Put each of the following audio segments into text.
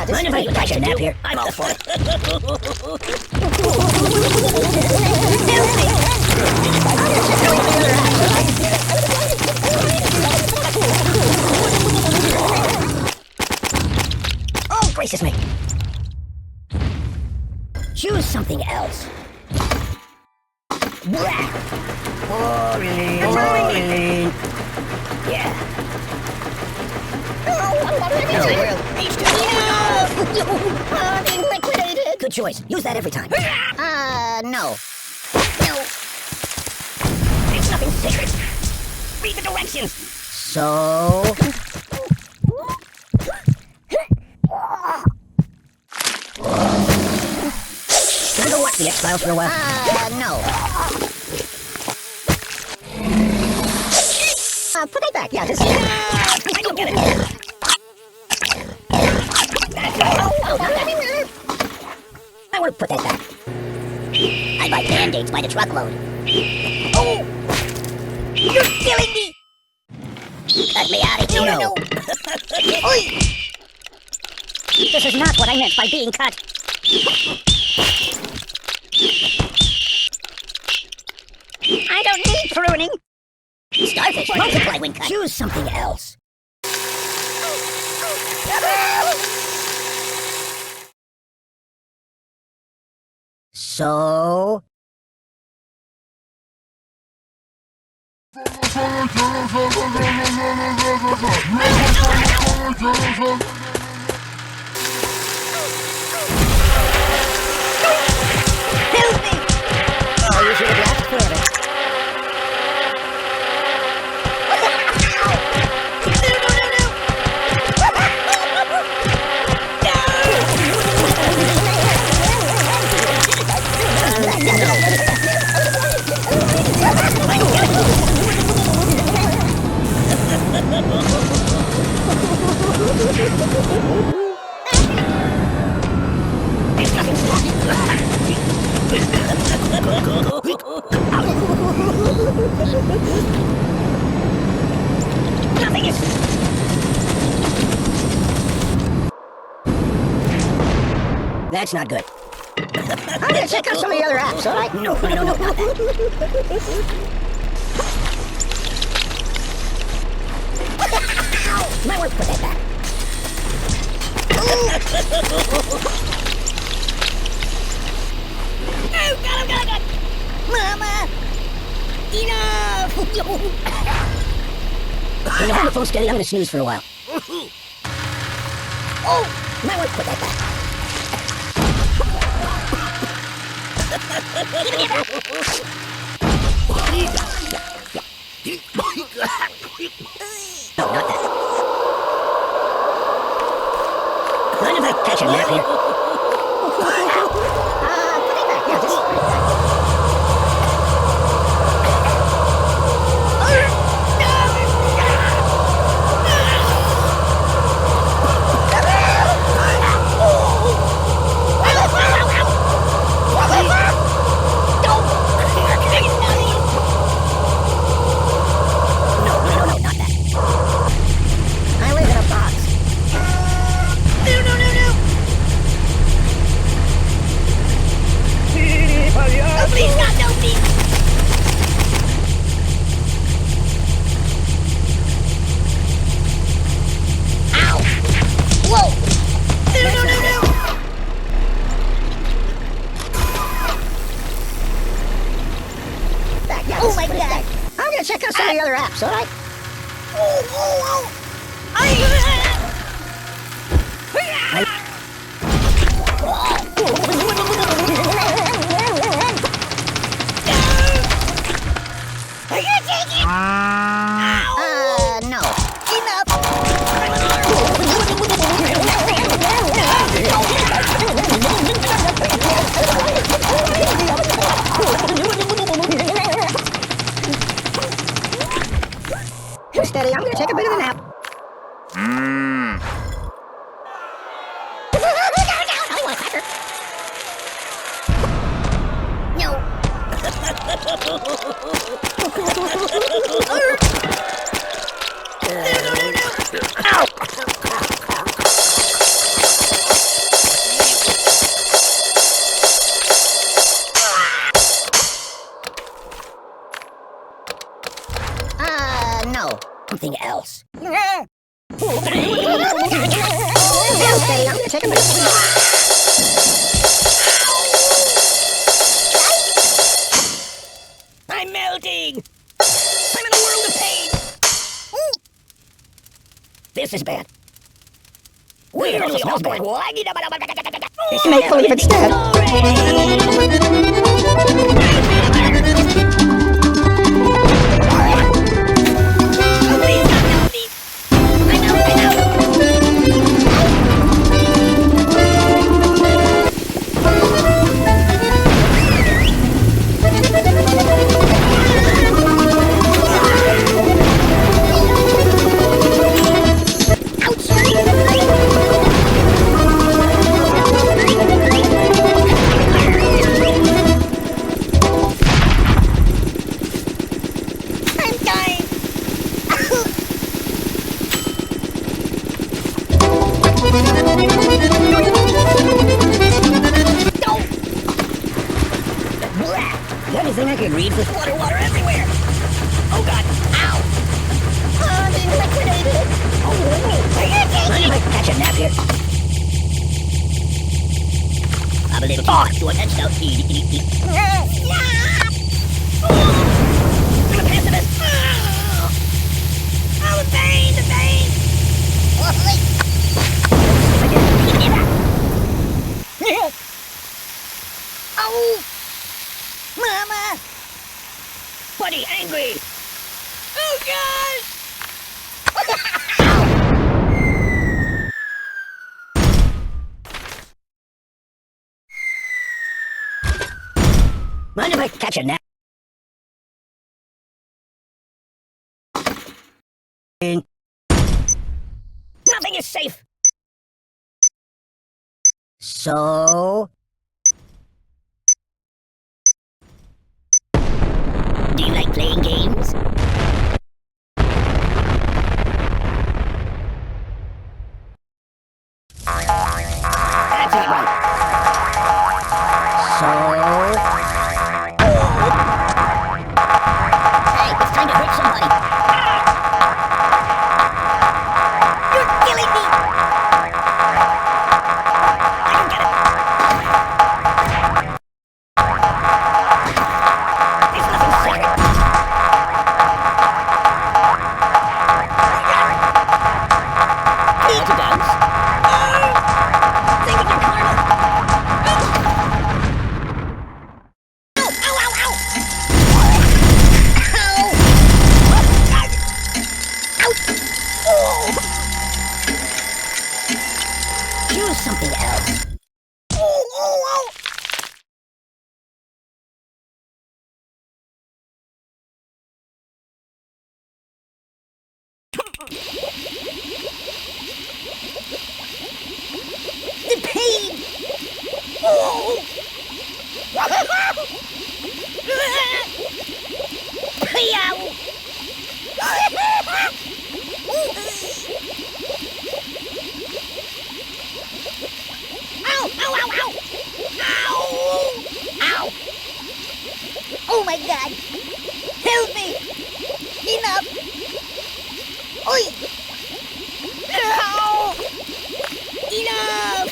Yeah, mind if I catch a nap here? I'm all for it. Oh, gracious me. Choose something else. Boring. Yeah. Being liquidated. Good choice. Use that every time. No. No. It's nothing sacred. Read the directions. So... Can I go watch the X-Files for a while? No. Put that back. Yeah, just... I don't get it. I want to put that back. I buy Band-Aids by the truckload. Oh! You're killing me! Cut me out of here. No. This is not what I meant by being cut. I don't need pruning. Starfish multiply when cut. Choose something else. So... Help me! Oh, you should have laughed forever. Nothing is... That's not good. I'm gonna check out some of the other apps, alright? No, not that. Might want to put that back. Oh, God. Mama! Enough! When you hold the phone steady, I'm gonna snooze for a while. Oh! Might want to put that back. No, not that. Mind if I catch a nap here? Put it back. Yeah, just... Check out some of the other apps, alright? No. Enough. Steady, I'm gonna take a bit of a nap. I want a cracker. No. No. Ow. Daddy, I'm gonna take a minute. I'm melting! I'm in a world of pain! This is bad. We're really all going. Make believe instead. Anything I can read with water everywhere. Oh God! Ow! Oh, I'm being liquidated. Mind if I catch a nap here? I'm a little too short and so I'm a pessimist. Oh, the pain, the pain. Oh, Mama! Buddy, angry! Oh, God! Mind if I catch a nap? Nothing is safe! So... Do you like playing games? That's it, right. So... Hey, it's time to hurt somebody. You're killing me! I don't get it. There's nothing sacred. Need to dance. Think of your karma. Ow, ow, ow, ow! Ow! Ouch! Oh! Choose something else. Oh, oh, oh! The pain! Oh! Ow! Ow! Ow! Ow! Ow! Ow! Ow! Oh my God! Help me! Enough! Oi! Ow! Enough!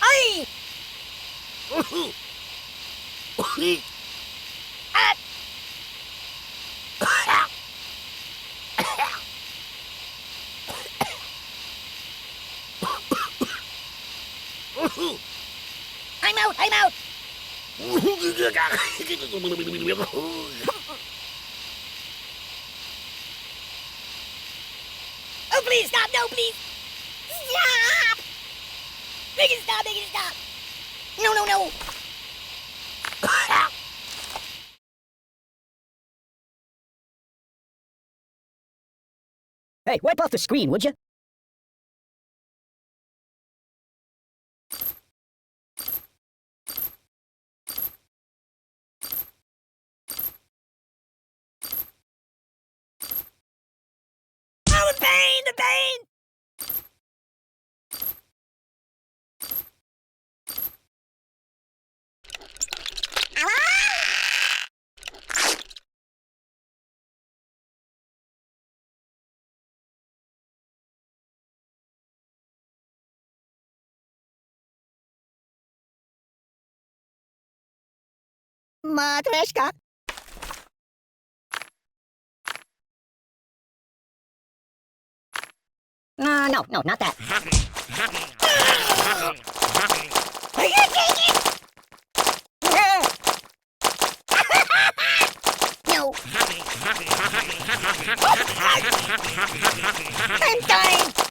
Ay! I'm out! I'm out! Oh, please stop! No, please! Stop! Make it stop! Make it stop! No, no, no! Hey, wipe off the screen, would you? Matryoshka. No, not that. No. I'm dying.